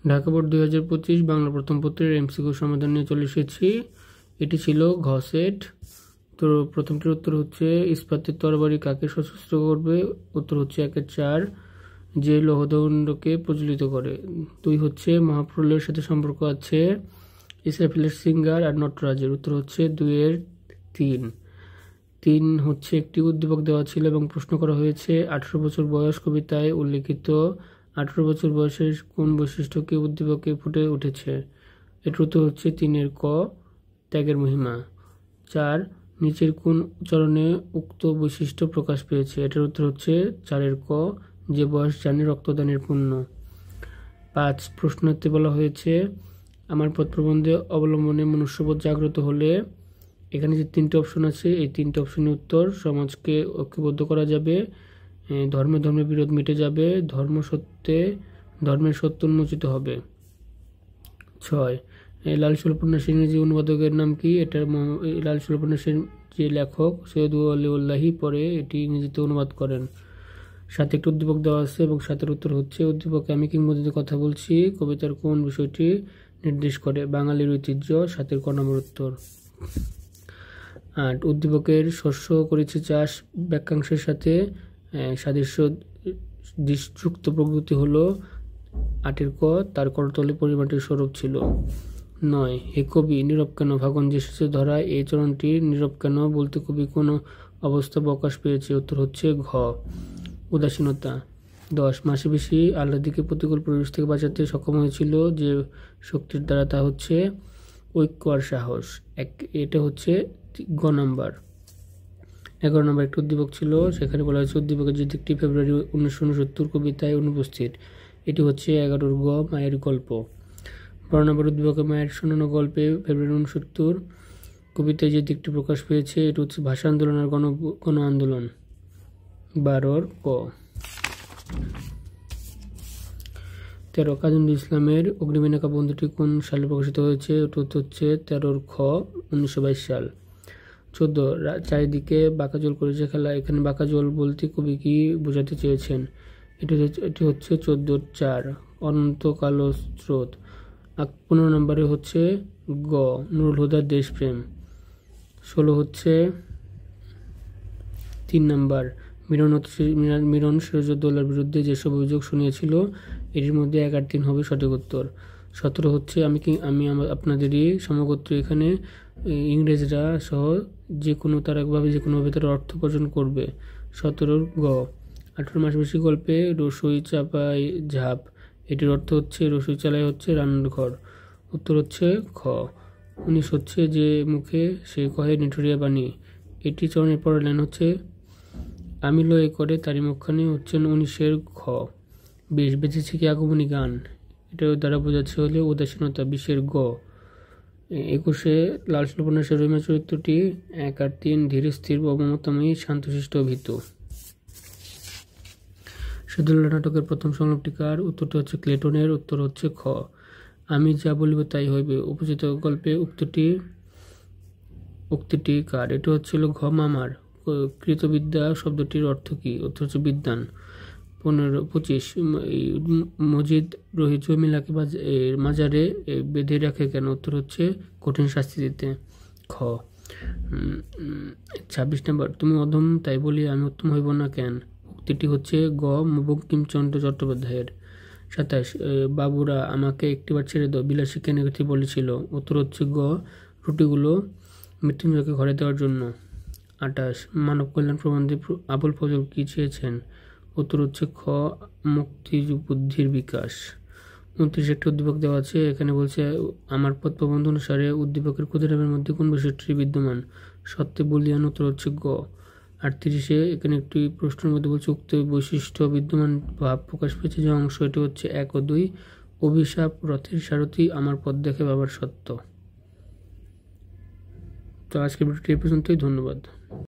Dhaka board 2025 Bangla প্রথম পত্রের MCQ সমাধান নিয়ে চলে এসেছি। এটি ছিল ঘ সেট। তো প্রথমটির উত্তর হচ্ছে ইস্পাতের তরবারি কাকে সশস্ত্র করবে? উত্তর হচ্ছে 1-4 যে লৌহদণ্ডকে প্রজ্বলিত করে। 2 হচ্ছে মহাপ্রলয়ের সাথে সম্পর্ক আছে ইসরাফিলের সিঙ্গার আর নটরাজের। উত্তর হচ্ছে 2-3। 3 হচ্ছে একটি উদ্দীপক দেওয়া ছিল এবং প্রশ্ন করা হয়েছে 18 বছর বয়স কবিতায় উল্লেখিত 18 বছর বয়সের কোন বৈশিষ্ট্যকে উদ্দীপকে ফুটে উঠেছে? এর উত্তর হচ্ছে 3 ক ত্যাগের মহিমা। 4 নিচের কোন চরণে উক্ত বৈশিষ্ট্য প্রকাশ পেয়েছে? এটার উত্তর হচ্ছে 4 ক যে বয়স জানে রক্তদানের পুণ্য। 5 প্রশ্নার্থে বলা হয়েছে আমার পথ প্রবন্ধে অবলম্বনে মনুষ্যবোধ জাগ্রত হলে এখানে যে 3টে অপশন আছে এই 3টে অপশনের উত্তর সমাজকে ঐক্যবদ্ধ করা যাবে, ধর্মের বিরোধ মিটে যাবে, ধর্মের সত্য উন্মোচিত হবে। 6 লাল সুল উপন্যাসের ইংরেজি অনুবাদকের নাম কি? এটার লাল সুল উপন্যাসের যে লেখক সৈয়দ ওয়ালিউল্লাহি পরে এটি ইংরেজিতে অনুবাদ করেন। 7 একটি উদ্দীপক দেওয়া আছে এবং 7-এর উত্তর হচ্ছে উদ্দীপকে আমি কিংবদন্তির কথা বলছি কবিতার কোন বিষয়টি নির্দেশ করে? বাঙালির ঐতিহ্য। 7-এর ক নম্বর উত্তর। 8 উদ্দীপকের শস্য করেছে চাষ বাক্যাংশের সাথে সাদৃশ্য যুক্ত প্রকৃতি হলো 8-এর ক তার করতলে পরিমাণটির স্বরূপ ছিল। 9 হে কবি নীরব কেন? ভাগন যে শেষে ধরা এই চরণটি নীরব কেন বলতে কবি কোন অবস্থা প্রকাশ পেয়েছে? উত্তর হচ্ছে ঘ উদাসীনতা। 10 মাসে বেশি আল্লাহদিকে প্রতিকূল পরিবেশ থেকে বাঁচাতে সক্ষম হয়েছিল যে শক্তির দ্বারা তা হচ্ছে ঐক্য আর সাহস। এটা হচ্ছে গ নাম্বার। 11 নম্বর একটা উদ্দীপক ছিল, সেখানে বলা হয়েছে উদ্দীপকের যে দিকটি ফেব্রুয়ারি 1969 কবিতায় অনুপস্থিত। এটি হচ্ছে 11 গ মায়ের গল্প। 12 নম্বর উদ্দীপকে মায়ের শোনানো গল্পে ফেব্রুয়ারি 69 কবিতায় যে দিকটি প্রকাশ পেয়েছে এটি হচ্ছে ভাষা আন্দোলন আর গণ আন্দোলন। 12 ক। 13 কাজী নজরুল ইসলামের অগ্নিবীণা বন্ধুটি কোন সালে প্রকাশিত হয়েছে? এটা হচ্ছে 13 খ 1922 সাল। 14 চারিদিকে বাঁকাজল করেছে খেলা, এখানে বাঁকাজল বলতে কবি কি বোঝাতে চেয়েছেন? এটি হচ্ছে 14-4 অনন্ত কালো স্রোত। 15 নম্বরে হচ্ছে গ নুরুল হুদার দেশপ্রেম। 16 হচ্ছে 3 নম্বর মিরন সিরাজউদ্দৌলার বিরুদ্ধে যেসব অভিযোগ শুনিয়েছিল এটির মধ্যে 1 আর 3 হবে সঠিক উত্তর। 17 হচ্ছে আমি আপনাদেরই সমগোত্র, এখানে ইংরেজরা সহ যে কোনোভাবে তারা অর্থ উপার্জন করবে। 17 গ। 18 মাস বেশি গল্পে রসুই চাপাই ঝাঁপ, এটির অর্থ হচ্ছে রসুই চালাই হচ্ছে রান্নার ঘর। উত্তর হচ্ছে খ। 19 হচ্ছে যে মুখে সে কহে নিঠুরিয়া বাণী, এটি চরণের পরের লাইন হচ্ছে আমি লয়ে করে তারি মুখখানি হচ্ছেন 19-এর খ। 20 বেঁচেছে কি আগমনী গান, এটার দ্বারা বোঝাচ্ছে হলে উদাসীনতা। 20-এর গ। 21 লাল সুল উপন্যাসের রহিমা চরিত্রটি 1 আর 3 ধীর স্থির অবমতময়ী শান্তশিষ্ট ভীত। শহীদুল্লাহ নাটকের প্রথম সংলাপটি কার? উত্তরটি হচ্ছে ক্লেটনের। উত্তর হচ্ছে খ আমি যা বলিব তাই হইবে। উপচিত গল্পে উক্তিটি কার? এটা হচ্ছিল ঘ মামার। কৃতবিদ্যা শব্দটির অর্থ কি? উত্তর হচ্ছে বিদ্বান। 25 মজিদ রোহিত জমিলাকে মাজারে বেঁধে রাখে কেন? উত্তর হচ্ছে কঠিন শাস্তি দিতে। খ। 26 নম্বর তুমি অধম তাই বলি আমি উত্তম হইব না কেন? উক্তিটি হচ্ছে গ বঙ্কিমচন্দ্র চট্টোপাধ্যায়ের। 27 বাবুরা আমাকে একটিবার ছেড়ে দাও বিলাসী কেন বলেছিল? উত্তর হচ্ছে গ রুটিগুলো মৃত্যুঞ্জয়কে ঘরে দেওয়ার জন্য। 28 মানব কল্যাণ প্রবন্ধে আবুল ফজল কি চেয়েছেন? উত্তর হচ্ছে খ মুক্তি বুদ্ধির বিকাশ। 29 একটি উদ্দীপক দেওয়া আছে, এখানে বলছে আমার পথ প্রবন্ধ অনুসারে উদ্দীপকের ক্ষুদ্রামের মধ্যে কোন বৈশিষ্ট্যটি বিদ্যমান? সত্যে বলিয়ান। উত্তর হচ্ছে গ। 38 এখানে একটি প্রশ্নের মধ্যে বলছে উক্ত বৈশিষ্ট্য বিদ্যমান ভাব প্রকাশ পেয়েছে যে অংশ, এটি হচ্ছে 1 ও 2 অভিশাপ রথের সারথি আমার পথ দেখে বাবার সত্য। তো আজকের ভিডিওটি এই পর্যন্তই, ধন্যবাদ।